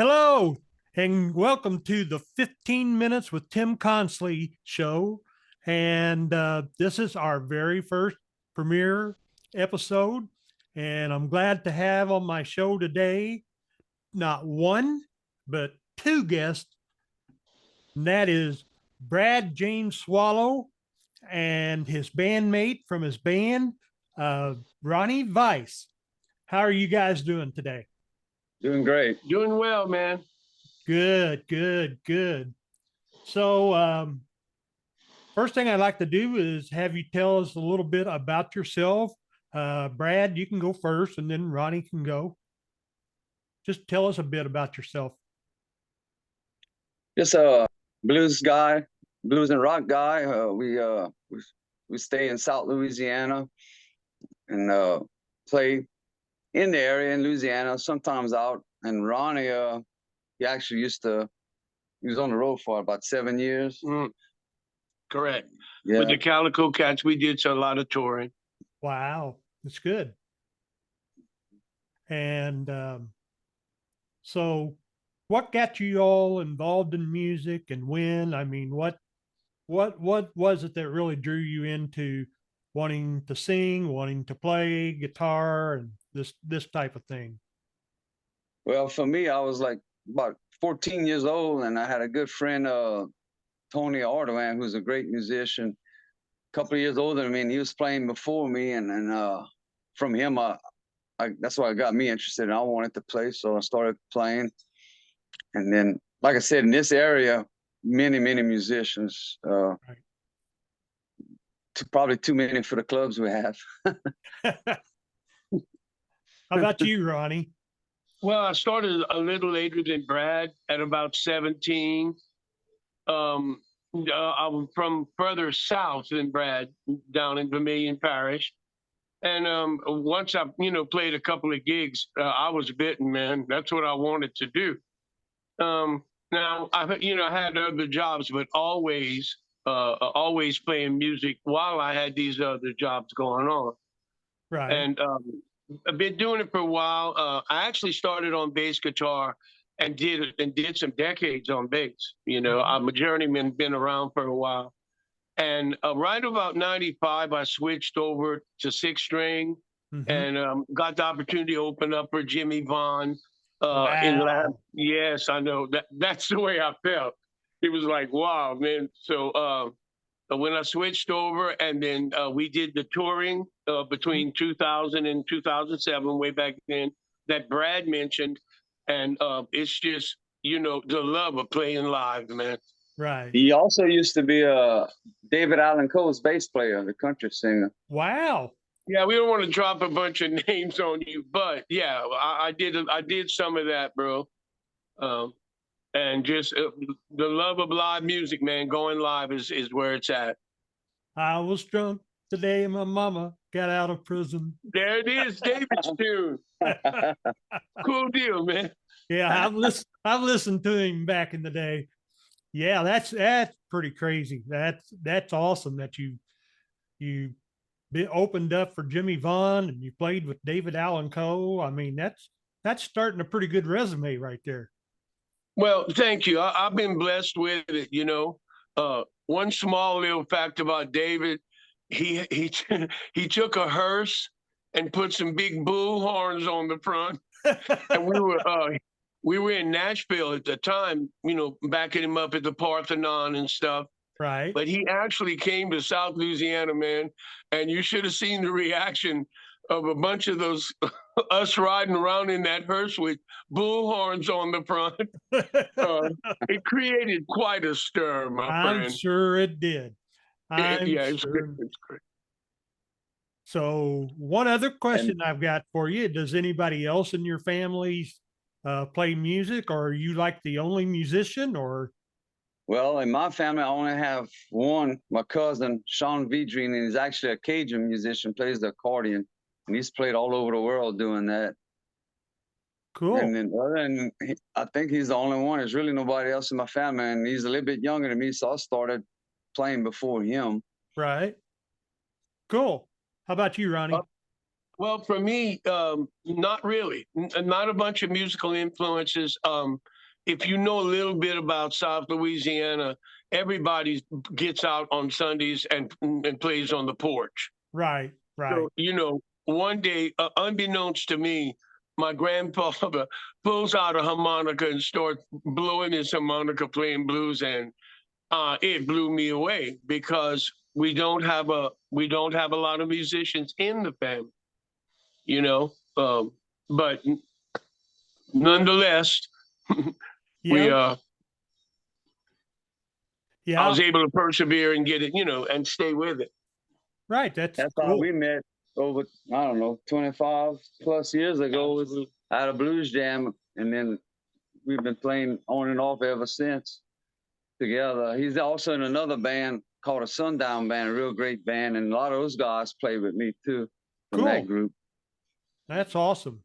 Hello, and welcome to the 15 Minutes with Tim Consley show. And this is our very first premiere episode. And I'm glad to have on my show today not one, but two guests. And that is Brad James Swallow and his bandmate from his band, Ronnie Weiss. How are you guys doing today? Doing great. Doing well, man. Good, good, good. So, first thing I'd like to do is have you tell us a little bit about yourself. Brad, you can go first, and then Ronnie can go. Just tell us a bit about yourself. Just a blues guy, blues and rock guy. We stay in South Louisiana and play in the area in Louisiana, sometimes out. And Ronnie, he actually he was on the road for about 7 years. Correct. Yeah. With the Calico Cats, we did a lot of touring. Wow, that's good. And so, what got you all involved in music, and when? I mean, what was it that really drew you into wanting to sing, wanting to play guitar, and this type of thing? Well, for me, I was like about 14 years old, and I had a good friend, Tony Ardoin, who's a great musician, a couple of years older than me, and he was playing before me. And from him, that's what got me interested. And I wanted to play, so I started playing. And then, like I said, in this area, many musicians. Right. Probably too many for the clubs we have. How about you, Ronnie? Well, I started a little later than Brad at about 17. I'm from further south than Brad, down in Vermilion Parish. And once I, played a couple of gigs, I was bitten, man. That's what I wanted to do. Now, I had other jobs, but always playing music while I had these other jobs going on. Right. And I've been doing it for a while. I actually started on bass guitar and did some decades on bass. I'm a journeyman, been around for a while. And right about 95, I switched over to six string and got the opportunity to open up for Jimmy Vaughn in lab. Yes, I know. That's the way I felt. It was like, wow, man. So when I switched over, and then we did the touring between 2000 and 2007, way back then, that Brad mentioned. And it's just, the love of playing live, man. Right. He also used to be David Allan Coe's bass player, the country singer. Wow. Yeah, we don't want to drop a bunch of names on you, but yeah, I did some of that, bro. And just the love of live music, man. Going live is where it's at. I was drunk today, my mama got out of prison. There it is, David's tune. Cool deal, man. Yeah, I've listened to him back in the day. Yeah, that's pretty crazy. That's awesome that you opened up for Jimmy Vaughn and you played with David Allan Coe. I mean, that's starting a pretty good resume right there. Well, thank you. I've been blessed with it. One small little fact about David, he he took a hearse and put some big bull horns on the front, and we were in Nashville at the time, backing him up at the Parthenon and stuff. Right. But he actually came to South Louisiana, man, and you should have seen the reaction of a bunch of those us riding around in that hearse with bull horns on the front. It created quite a stir, my friend. I'm sure it did. It's great. So one other question I've got for you: does anybody else in your family play music, or are you like the only musician? Or well, in my family, I only have one. My cousin Sean Vidrine, and he's actually a Cajun musician, plays the accordion, and he's played all over the world doing that. Cool. And then I think he's the only one. There's really nobody else in my family, and he's a little bit younger than me, so I started playing before him. Right. Cool. How about you, Ronnie? Well, for me, not really. Not a bunch of musical influences. if you know a little bit about South Louisiana, everybody gets out on Sundays and plays on the porch. Right, right. So, you know, one day, unbeknownst to me, my grandfather pulls out a harmonica and starts blowing his harmonica playing blues, and it blew me away because we don't have a lot of musicians in the family, you know. But nonetheless, we Yeah, I yeah, was able to persevere and get it, you know, and stay with it. right. That's That's how cool. we met over, I don't know, 25 plus years ago. It was at a blues jam. And then we've been playing on and off ever since together. He's also in another band called a Sundown Band, a real great band. And a lot of those guys play with me too from that Cool. group. That's awesome.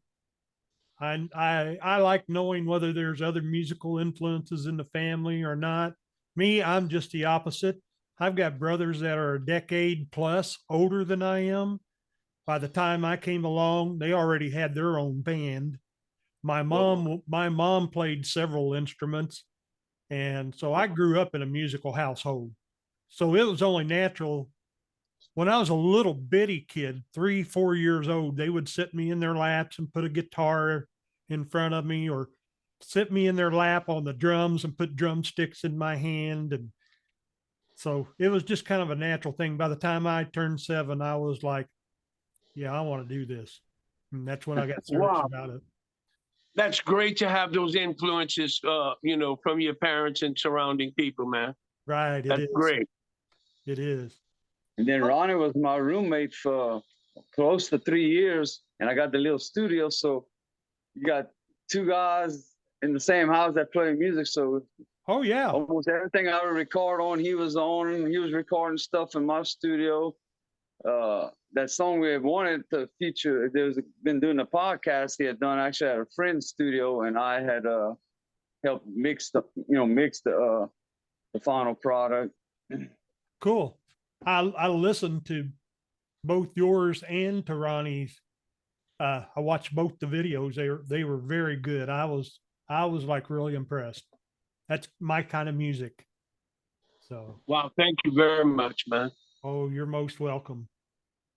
I like knowing whether there's other musical influences in the family or not. Me, I'm just the opposite. I've got brothers that are a decade plus older than I am. By the time I came along, they already had their own band. My mom played several instruments, and so I grew up in a musical household. So it was only natural when I was a little bitty kid, 3, 4 years old, they would sit me in their laps and put a guitar in front of me, or sit me in their lap on the drums and put drumsticks in my hand. And so it was just kind of a natural thing. By the time I turned 7, I was like, yeah, I want to do this. And that's when I got serious Wow. about it. That's great to have those influences, you know, from your parents and surrounding people, man. Right. It That's is. great. It is. And then Ronnie was my roommate for close to 3 years. And I got the little studio. So you got two guys in the same house that play music. So Oh, yeah. almost everything I would record on, he was on. He was recording stuff in my studio. That song we had wanted to feature, there's been doing a podcast he had done actually at a friend's studio, and I had helped mix the final product. Cool. I listened to both yours and to Ronnie's. I watched both the videos. They were very good. I was like really impressed. That's my kind of music. So, Wow, thank you very much, man. oh, you're most welcome.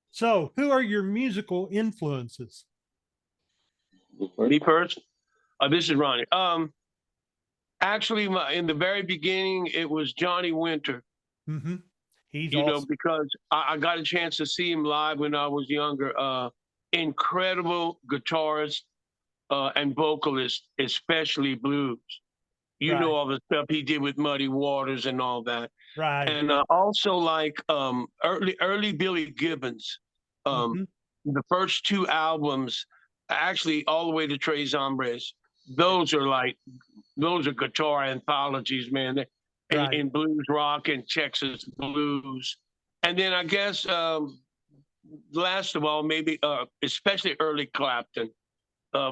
So, who are your musical influences? Me personally, this is Ronnie. Actually, in the very beginning, it was Johnny Winter. Mm-hmm. He's You know, awesome. because I got a chance to see him live when I was younger. Incredible guitarist and vocalist, especially blues. You Right. know all the stuff he did with Muddy Waters and all that. Right. And also like early Billy Gibbons. Mhm. The first 2 albums, actually all the way to Tres Hombres, those are guitar anthologies, man. Right. In blues rock and Texas blues. And then I guess last of all, maybe especially early Clapton,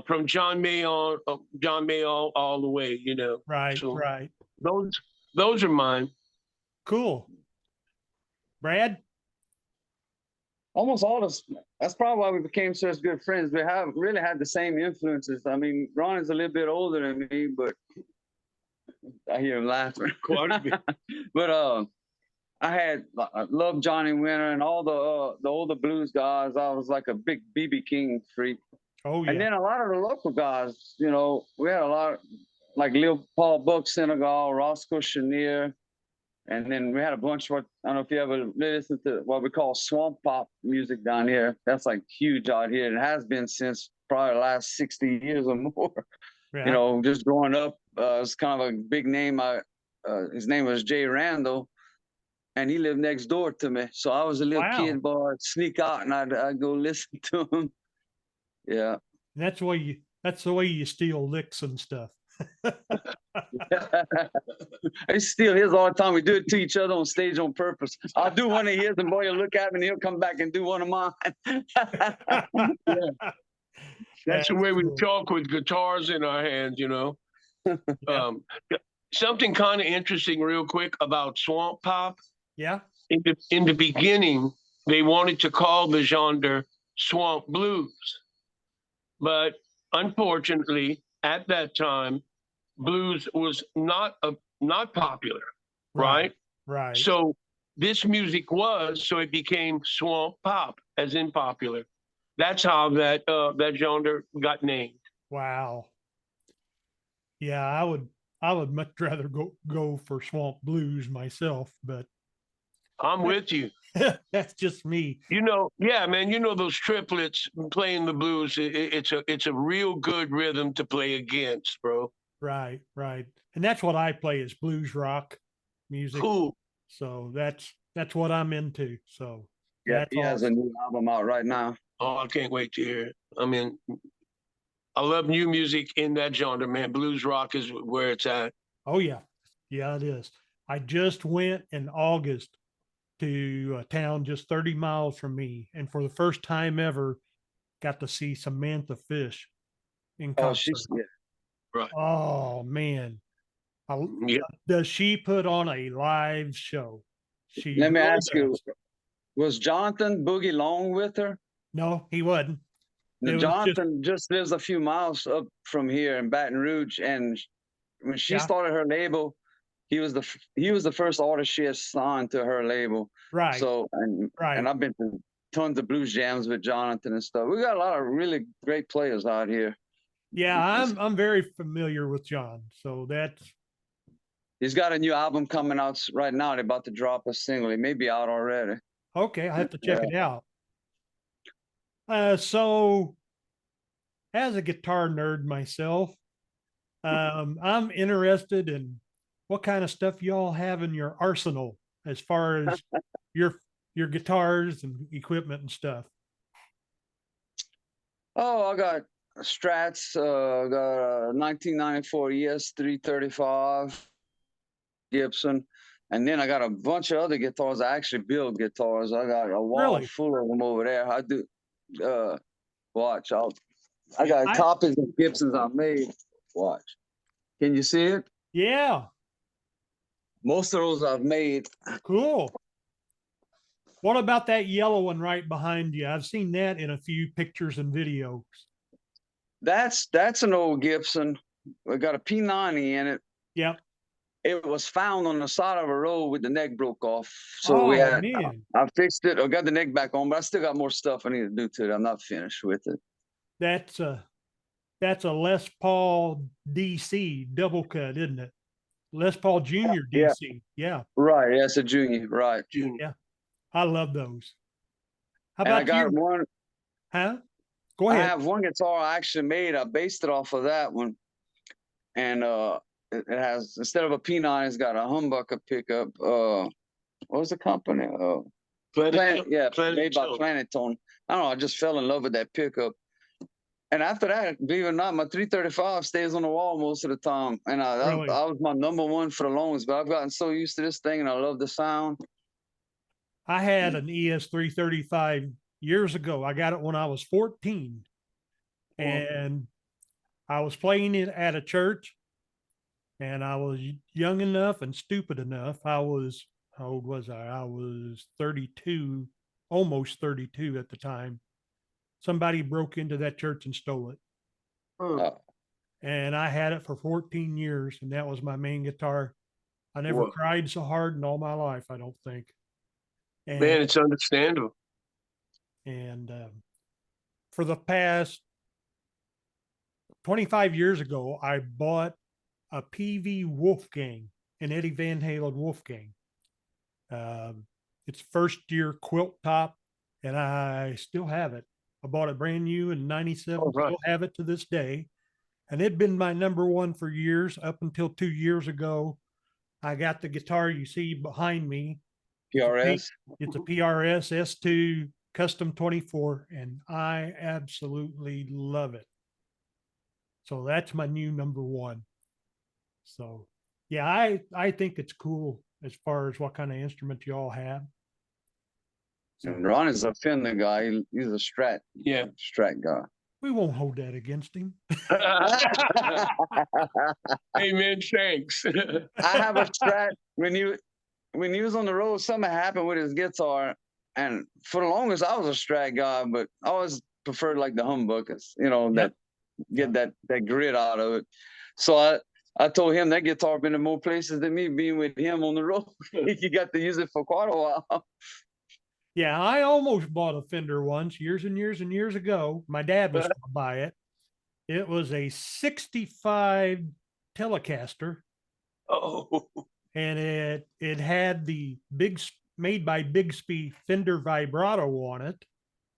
from John Mayall all the way, you know. Right. So Right. those are mine. Cool. Brad? Almost all of us. That's probably why we became such good friends. We have really had the same influences. I mean, Ronnie's a little bit older than me, but I hear him laughing. Quite a bit. But I loved Johnny Winter and all the older blues guys. I was like a big BB King freak. Oh, yeah. And then a lot of the local guys, you know, we had a lot like Lil Paul Buck Senegal, Roscoe Chenier. And then we had a bunch of, I don't know if you ever listened to what we call swamp pop music down here. That's like huge out here. It has been since probably the last 60 years or more. Yeah. You know, just growing up, it's kind of a big name. His name was Jay Randall, and he lived next door to me. So I was a little Wow. kid boy, I'd sneak out and I'd go listen to him. Yeah. That's the way you steal licks and stuff. I steal his all the time. We do it to each other on stage on purpose. I'll do one of his, and boy, he'll look at me, and he'll come back and do one of mine. That's the way we cool. talk with guitars in our hands, you know. Something kind of interesting, real quick, about swamp pop. Yeah. In the beginning, they wanted to call the genre swamp blues, but unfortunately, at that time, blues was not popular, Right. right? Right. So this music was, so it became swamp pop, as in popular. That's how that genre got named. Wow. Yeah, I would much rather go for swamp blues myself, but I'm with you. that's just me. You know, yeah, man. You know those triplets playing the blues. It's a real good rhythm to play against, bro. Right, right. And that's what I play is blues rock music. Cool. So that's what I'm into. So Yeah, that's he has a awesome. new album out right now. Oh, I can't wait to hear it. I mean, I love new music in that genre, man. Blues rock is where it's at. Oh yeah. Yeah, it is. I just went in August to a town just 30 miles from me, and for the first time ever, got to see Samantha Fish in Oh, concert. yeah. Right. Oh man, Yeah. does she put on a live show? She Let me really ask you, does. was Jonathan Boogie Long with her? No, he wasn't. Now, It was just Jonathan just lives a few miles up from here in Baton Rouge, and when she yeah, started her label, he was the first artist she had signed to her label. right, So and right. I've been to tons of blues jams with Jonathan and stuff. We got a lot of really great players out here. Yeah, I'm very familiar with John, so that's He's got a new album coming out right now. They're about to drop a single. It may be out already. okay. I have to check Yeah. it out. So as a guitar nerd myself, I'm interested in what kind of stuff y'all have in your arsenal as far as your your guitars and equipment and stuff. Oh, I got Strats. I got a 1994 ES 335 Gibson, and then I got a bunch of other guitars. I actually build guitars. I got a wall Really? full of them over there. I do. Watch. I got I copies of Gibsons I made. Watch. Can you see it? yeah, Most of those I've made. cool. What about that yellow one right behind you? I've seen that in a few pictures and videos. That's an old Gibson. I got a P90 in it. Yep. It was found on the side of a road with the neck broke off. So we Oh had man, I fixed it. I got the neck back on, but I still got more stuff I need to do to it. I'm not finished with it. that's a that's a Les Paul DC double cut, isn't it? Les Paul Jr. Yeah. DC. Yeah, Right. Yeah, it's a junior. Right. Junior. yeah. I love those. How And I about got you? one. Huh? Go I ahead. have one guitar I actually made. I based it off of that one. And it has, instead of a P9, it's got a humbucker pickup. What was the company? Yeah, made by Planet Tone. I don't know. I just fell in love with that pickup. And after that, believe it or not, my 335 stays on the wall most of the time. And Really? I was my number one for the longest, but I've gotten so used to this thing and I love the sound. I had an ES 335 years ago. I got it when I was 14. And I was playing it at a church, and I was young enough and stupid enough. How old was I? I was 32, almost 32 at the time. Somebody broke into that church and stole it. Uh, And I had it for 14 years, and that was my main guitar. I never Whoa. cried so hard in all my life, I don't think. And, Man, it's understandable. and for the past 25 years ago, I bought a PV Wolfgang, an Eddie Van Halen Wolfgang. It's first year quilt top, and I still have it. I bought it brand new in '97, Oh, right. still have it to this day. And it'd been my number one for years up until 2 years ago. I got the guitar you see behind me. PRS. It's a PRS S2 Custom 24, and I absolutely love it. So that's my new number one. So yeah, I think it's cool as far as what kind of instrument you all have. So And Ron is a Finley guy. He's a Yeah. Strat guy. we won't hold that against him. Hey, man, thanks. I have a Strat. When he was on the road, something happened with his guitar, and for the longest I was a Strat guy, but I always preferred like the humbuckers, you know, that get that grit out of it. So I told him that guitar been in more places than me being with him on the road. He got to use it for quite a while. Yeah, I almost bought a Fender once, years and years and years ago. My dad was going to buy it. It was a 65 Telecaster, Oh, and it had the made by Bigsby Fender vibrato on it.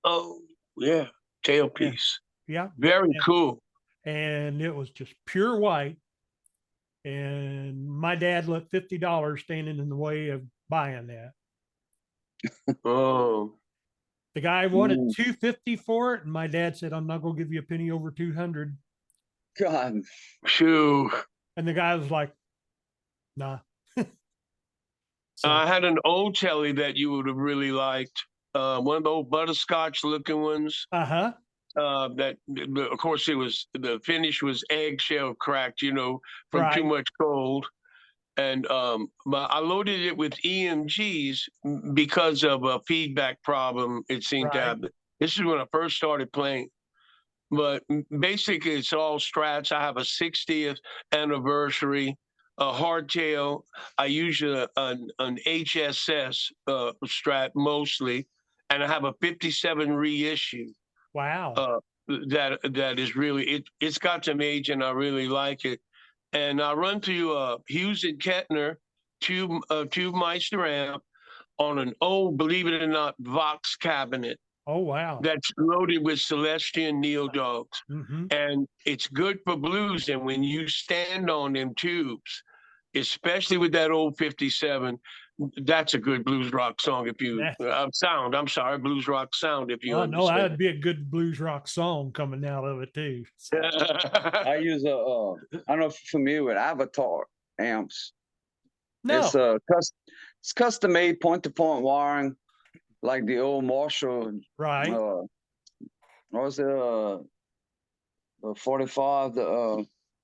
oh, yeah. Yeah, Tailpiece. yeah. Very And, cool. and it was just pure white. And my dad let $50 standing in the way of buying that. Oh, The guy wanted Mm, $250 for it, and my dad said, "I'm not going to give you a penny over 200." God. shoo. And the guy was like, "Nah." So, I had an old telly that you would have really liked. One of the old butterscotch looking ones. uh-huh. That of course the finish was eggshell cracked, from too Right, much cold. And but I loaded it with EMGs because of a feedback problem. It seemed to right, have. This is when I first started playing. But basically, it's all strats. I have a 60th anniversary, a hardtail. I use an HSS strat mostly, and I have a 57 reissue. wow. Uh, that is really it's got some age, and I really like it. And I run through Hughes and Kettner tube Meister amp on an old, believe it or not, Vox cabinet Oh, wow. that's loaded with Celestian Neo Dogs. Mm-hmm. And it's good for blues. And when you stand on them tubes, especially with that old 57, that's a good blues rock song if you sound. I'm sorry, blues rock sound if you Oh, no, understand. that'd be a good blues rock song coming out of it, too. So, I use I don't know if you're familiar with Avatar amps. It's no, it's custom made point to point wiring, like the old Marshall. right, What was it? The 45,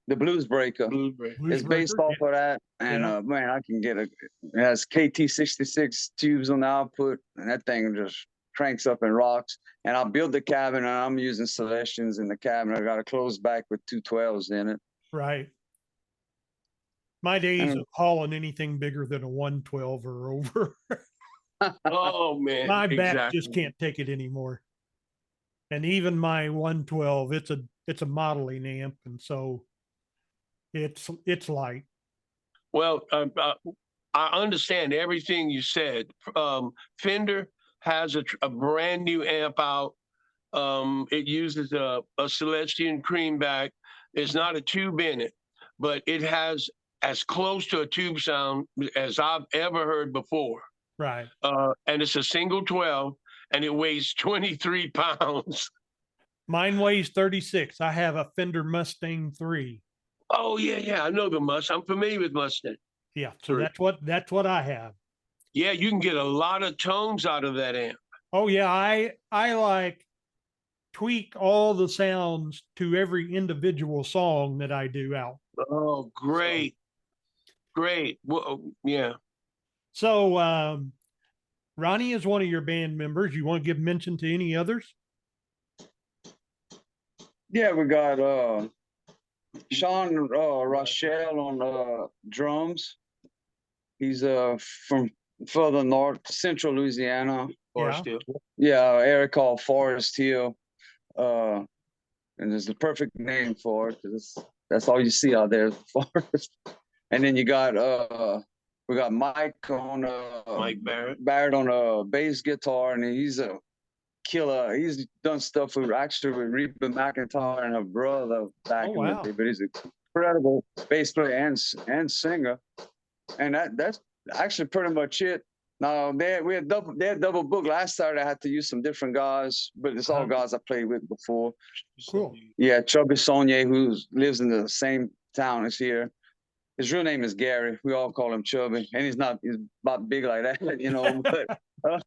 the Blues Breaker. Blues break. blues It's based breaker. off of that, and Yeah. man, I can get it. It has KT66 tubes on the output, and that thing just cranks up and rocks. And I build the cabin, and I'm using Celestians in the cabin. I got a closed back with 212s in it. Right. My days And of hauling anything bigger than a 112 are over. Oh man, My back just exactly. can't take it anymore. And even my 112, it's a modeling amp, and so it's light. Well, I understand everything you said. Fender has a brand new amp out. It uses a Celestian creamback. It's not a tube in it, but it has as close to a tube sound as I've ever heard before. Right. And it's a single 12, and it weighs 23 pounds. Mine weighs 36. I have a Fender Mustang 3. Oh yeah, I know the Mustang. I'm familiar with Mustang. Yeah, so 3. that's what I have. Yeah, you can get a lot of tones out of that amp. Oh yeah, I like tweak all the sounds to every individual song that I do out. Oh, great, great. Well, yeah. So Ronnie is one of your band members. You want to give mention to any others? yeah, we got Sean Rochelle on drums. He's from further north, central Louisiana. Forest Yeah. Hill. Yeah, area called Forest Hill. And there's the perfect name for it, 'cause that's all you see out there is the forest. And then you got we got Mike on Mike Barrett. on a bass guitar, and he's a killer. He's done stuff with Reba McEntire and her brother back Oh, in the wow. day, but he's an incredible bass player and singer. And that's actually pretty much it. Now they had double book last Saturday. I had to use some different guys, but it's all Uh-huh. guys I played with before. Cool. Yeah, Chubby Saunier, who lives in the same town as here. His real name is Gary. We all call him Chubby, and he's about big like that, But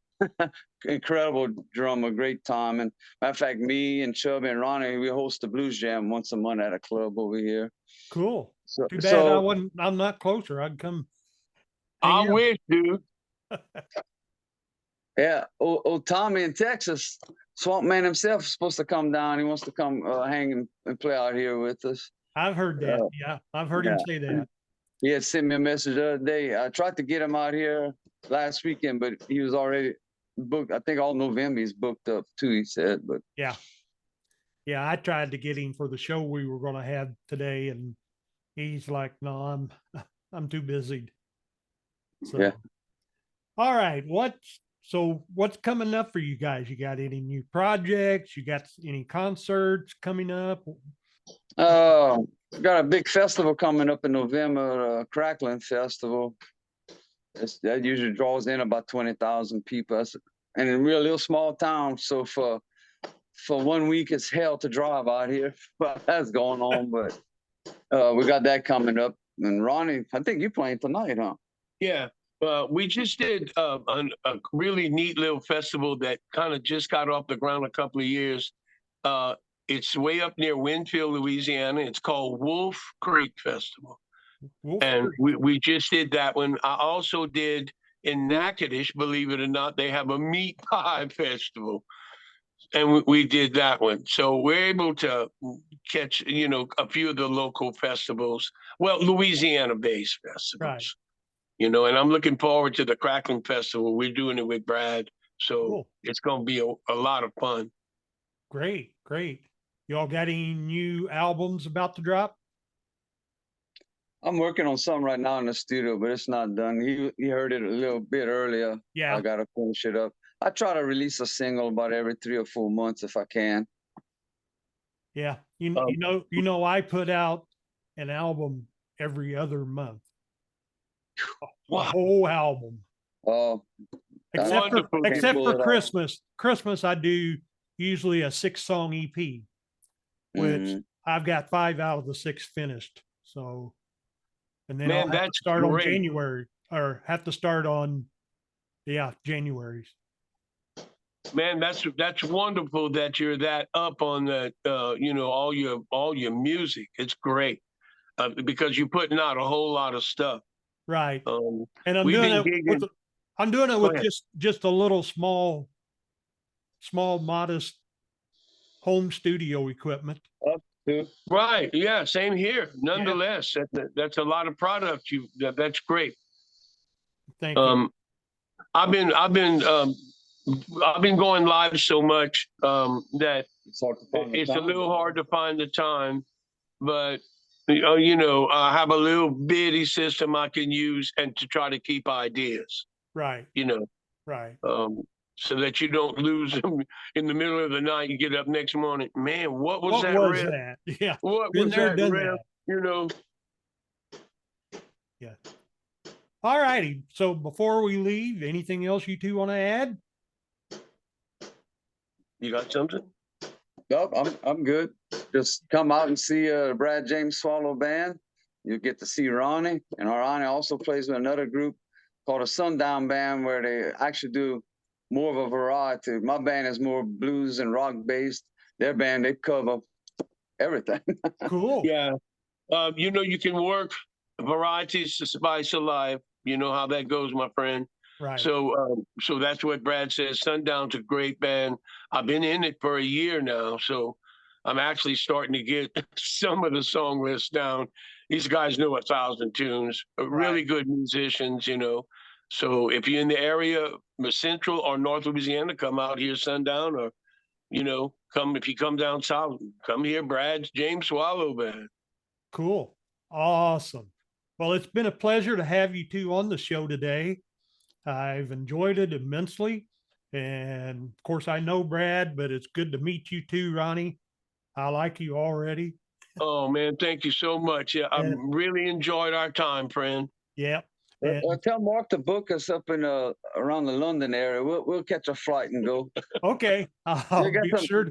incredible drummer, great time. And matter of fact, me and Chubby and Ronnie, we host the blues jam once a month at a club over here. Cool. So, Too bad I'm not closer. I'd come. I hang out. wish, dude. yeah, old Tommy in Texas, Swamp Man himself is supposed to come down. He wants to come hang and play out here with us. I've heard that. Yeah, I've heard him yeah. say that. He had sent me a message the other day. I tried to get him out here last weekend, but he was already booked. I think all November he's booked up too, he said. But Yeah. Yeah, I tried to get him for the show we were going to have today, and he's like, "No, I'm too busy." So, yeah. all right, what's coming up for you guys? You got any new projects? You got any concerts coming up? Got a big festival coming up in November, Crackling Festival. That usually draws in about 20,000 people. And in a real small town. So for 1 week, it's hell to drive out here. But that's going on. But we got that coming up. And Ronnie, I think you're playing tonight, huh? Yeah. We just did a really neat little festival that kind of just got off the ground a couple of years. It's way up near Winfield, Louisiana. It's called Wolf Creek Festival. And we just did that one. I also did in Natchitoches, believe it or not, they have a meat pie festival. And we did that one. So we're able to catch, a few of the local festivals. Well, Louisiana-based festivals. Right. And I'm looking forward to the Crackling Festival. We're doing it with Brad. So It's going to be a lot of fun. Great. Y'all got any new albums about to drop? I'm working on some right now in the studio, but it's not done. He heard it a little bit earlier. Yeah. I got to finish it up. I try to release a single about every 3 or 4 months if I can. Yeah. You know, I put out an album every other month. A whole album. Oh, Except for Cool. Christmas. Christmas, I do usually a 6-song EP, which I've got 5 out of the 6 finished. So, and then I'll have to start on January, or have to start on, January. Man, that's wonderful that you're that up on that. All your music. It's great because you're putting out a whole lot of stuff. Right. And I'm doing it with just a little small, modest home studio equipment. Right. Yeah. Same here. Nonetheless, that's a lot of product. That's great. Thank you. I've been going live so much that it's a little hard to find the time, but I have a little bitty system I can use and to try to keep ideas. Right. Right. So that you don't lose them in the middle of the night. You get up next morning, man, what was that? Yeah. What Been was there, that? done That. Yeah. All righty. So before we leave, anything else you two want to add? You got something? Nope, I'm good. Just come out and see Brad James Swallow Band. You'll get to see Ronnie. And Ronnie also plays with another group called a Sundown Band, where they actually do more of a variety. My band is more blues and rock based. Their band, they cover everything. Cool. Yeah. You can work varieties to spice of life. You know how that goes, my friend. Right. So that's what Brad says. Sundown's a great band. I've been in it for a year now, so I'm actually starting to get some of the song lists down. These guys know 1,000 tunes. Really good musicians, So if you're in the area, Central or North Louisiana, come out here, Sundown, or if you come down south, come here, Brad's James Swallow Band. Cool. Awesome. Well, it's been a pleasure to have you two on the show today. I've enjoyed it immensely. And of course, I know Brad, but it's good to meet you too, Ronnie. I like you already. Oh, man, thank you so much. Yeah, I really enjoyed our time, friend. Yeah. Tell Mark to book us up in around the London area. We'll catch a flight and go. Okay. I'll be sure.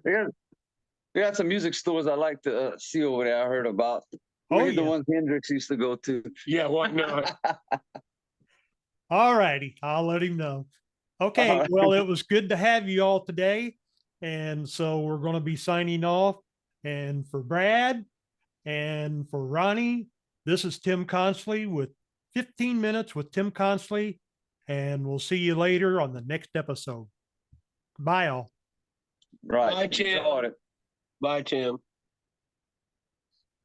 We got some music stores I like to see over there. I heard about. The ones Hendrix used to go to. Yeah, why not? All righty. I'll let him know. Okay. Well, it was good to have you all today. And so we're going to be signing off. And for Brad and for Ronnie, this is Tim Consley with 15 Minutes with Tim Consley. And we'll see you later on the next episode. Bye, all. Right. Bye, Tim. Bye, Tim.